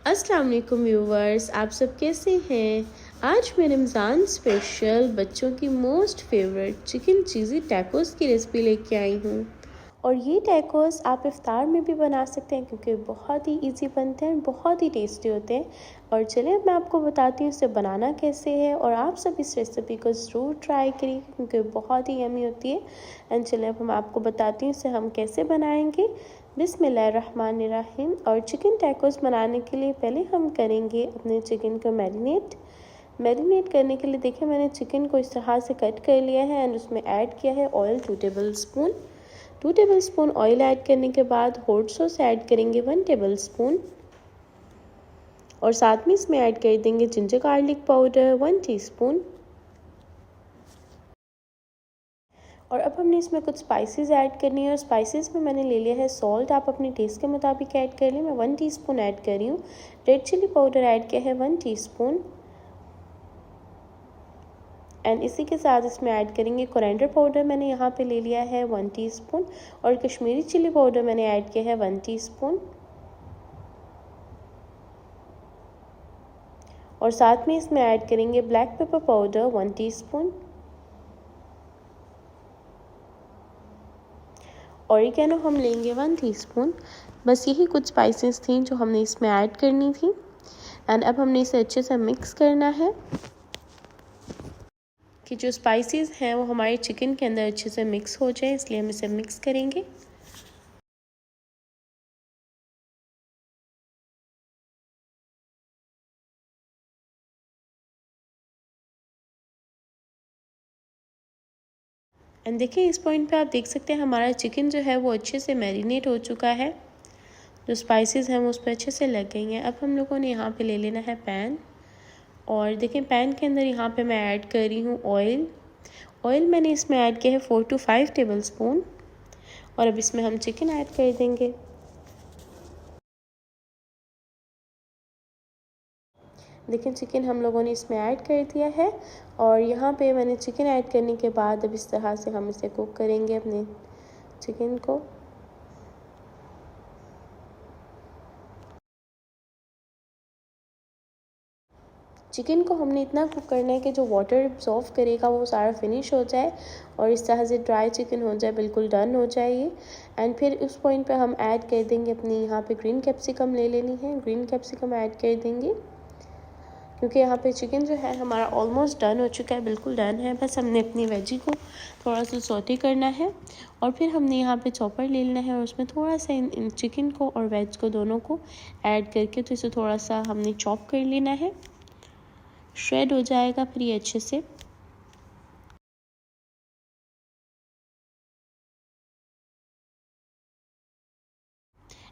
अस्सलाम वालेकुम व्यूवर्स, आप सब कैसे हैं। आज मैं रमज़ान स्पेशल बच्चों की मोस्ट फेवरेट चिकन चीज़ी टैकोस की रेसिपी लेके आई हूँ। और ये टैकोस आप इफ्तार में भी बना सकते हैं क्योंकि बहुत ही इजी बनते हैं, बहुत ही टेस्टी होते हैं। और चलिए मैं आपको बताती हूँ इसे बनाना कैसे है, और आप सब इस रेसिपी को ज़रूर ट्राई करिए क्योंकि बहुत ही यमी होती है। एंड चलिए अब मैं आपको बताती हूँ इसे हम कैसे बनाएंगे। बिस्मिल्लाहिर्रहमानिर्रहीम। और चिकन टैकोस बनाने के लिए पहले हम करेंगे अपने चिकन को मैरिनेट करने के लिए देखिए मैंने चिकन को इस तरह से कट कर लिया है एंड उसमें ऐड किया है oil 2 table spoon oil add करने के बाद हॉट सॉस ऐड करेंगे 1 टेबल स्पून, और साथ में इसमें ऐड कर देंगे जिंजर गार्लिक पाउडर 1 टीस्पून। और अब हमने इसमें कुछ स्पाइसेस ऐड करनी है, और स्पाइसेस में मैंने ले लिया है सॉल्ट, आप अपने टेस्ट के मुताबिक ऐड कर लें। मैं 1 टीस्पून ऐड कर रही हूँ। रेड चिली पाउडर ऐड किया है 1 टीस्पून, एंड इसी के साथ इसमें ऐड करेंगे कोरिएंडर पाउडर, मैंने यहाँ पे ले लिया है 1 टीस्पून, और कश्मीरी चिली पाउडर मैंने ऐड किया है 1 टीस्पून, और साथ में इसमें ऐड करेंगे black pepper powder 1 teaspoon. Oregano हम लेंगे 1 टीस्पून। बस यही कुछ स्पाइसेस थी जो हमने इसमें ऐड करनी थी, एंड अब हमने इसे अच्छे से मिक्स करना है कि जो स्पाइसेस हैं वो हमारे चिकन के अंदर अच्छे से मिक्स हो जाए, इसलिए हम इसे मिक्स करेंगे। एंड देखिए इस पॉइंट पे आप देख सकते हैं हमारा चिकन जो है वो अच्छे से मैरिनेट हो चुका है, जो स्पाइसेस हैं वो उस पर अच्छे से लग गई हैं। अब हम लोगों ने यहाँ पे ले लेना है पैन, और देखिए पैन के अंदर यहाँ पे मैं ऐड कर रही हूँ ऑयल मैंने इसमें ऐड किया है 4 to 5 टेबल स्पून, और अब इसमें हम चिकन ऐड कर देंगे। देखिए चिकन हम लोगों ने इसमें ऐड कर दिया है, और यहाँ पे मैंने चिकन ऐड करने के बाद अब इस तरह से हम इसे कुक करेंगे अपने चिकन को। चिकन को हमने इतना कुक करना है कि जो वाटर एब्जॉर्व करेगा वो सारा फिनिश हो जाए, और इस तरह से ड्राई चिकन हो जाए, बिल्कुल डन हो जाए ये। एंड फिर उस पॉइंट पे हम ऐड कर देंगे अपनी यहाँ पे ग्रीन कैप्सिकम ले लेनी है, ग्रीन कैप्सिकम ऐड कर देंगे क्योंकि यहाँ पे चिकन जो है हमारा ऑलमोस्ट डन हो चुका है, बिल्कुल डन है। बस हमने अपनी वेजी को थोड़ा सा सौटे करना है, और फिर हमने यहाँ पे चॉपर ले लेना है और उसमें थोड़ा सा इन चिकन को और वेज को दोनों को ऐड करके तो इसे थोड़ा सा हमने चॉप कर लेना है, श्रेड हो जाएगा फिर ये अच्छे से।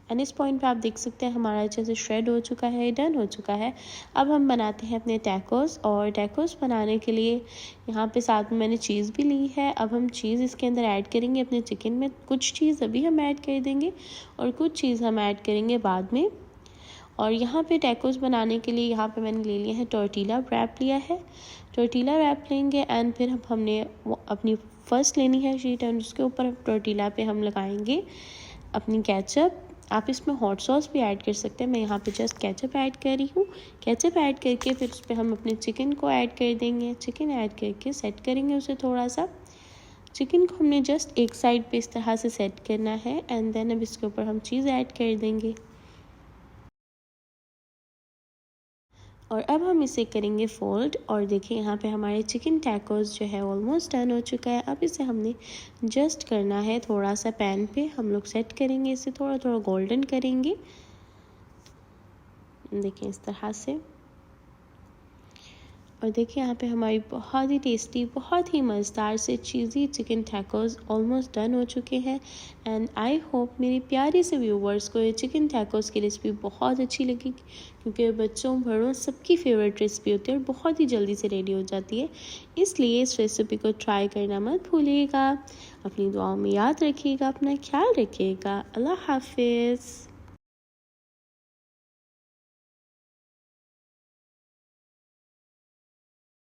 एंड इस पॉइंट पे आप देख सकते हैं हमारा अच्छे से श्रेड हो चुका है, डन हो चुका है। अब हम बनाते हैं अपने टैकोस, और टैकोस बनाने के लिए यहाँ पे साथ में मैंने चीज़ भी ली है। अब हम चीज़ इसके अंदर ऐड करेंगे अपने चिकन में, कुछ चीज़ अभी हम ऐड कर देंगे और कुछ चीज़ हम ऐड करेंगे बाद में। और यहाँ पे टैकोस बनाने के लिए यहाँ पे मैंने ले लिया है टोर्टिला रैप लिया है, टोर्टिला रैप लेंगे, एंड फिर हमने अपनी फर्स्ट लेनी है शीट, एंड उसके ऊपर टोर्टिला पे हम लगाएंगे अपनी केचप। आप इसमें हॉट सॉस भी ऐड कर सकते हैं, मैं यहाँ पे जस्ट केचप ऐड कर रही हूँ। केचप ऐड करके फिर उस पर हम अपने चिकन को ऐड कर देंगे, चिकन ऐड करके सेट करेंगे उसे थोड़ा सा। चिकन को हमने जस्ट एक साइड पे इस तरह से सेट करना है, एंड देन अब इसके ऊपर हम चीज़ ऐड कर देंगे, और अब हम इसे करेंगे फोल्ड। और देखिए यहाँ पे हमारे चिकन टैकोस जो है ऑलमोस्ट डन हो चुका है। अब इसे हमने जस्ट करना है थोड़ा सा पैन पे हम लोग सेट करेंगे, इसे थोड़ा थोड़ा गोल्डन करेंगे, देखिए इस तरह से। और देखिए यहाँ पे हमारी बहुत ही टेस्टी, बहुत ही मज़ेदार से चीज़ी चिकन टैकोस ऑलमोस्ट डन हो चुके हैं। एंड आई होप मेरी प्यारी से व्यूवर्स को ये चिकन टैकोस की रेसिपी बहुत अच्छी लगी, क्योंकि बच्चों बड़ों सबकी फेवरेट रेसिपी होती है और बहुत ही जल्दी से रेडी हो जाती है। इसलिए इस रेसिपी को ट्राई करना मत भूलिएगा। अपनी दुआओं में याद रखिएगा, अपना ख्याल रखिएगा। अल्लाह हाफिज़।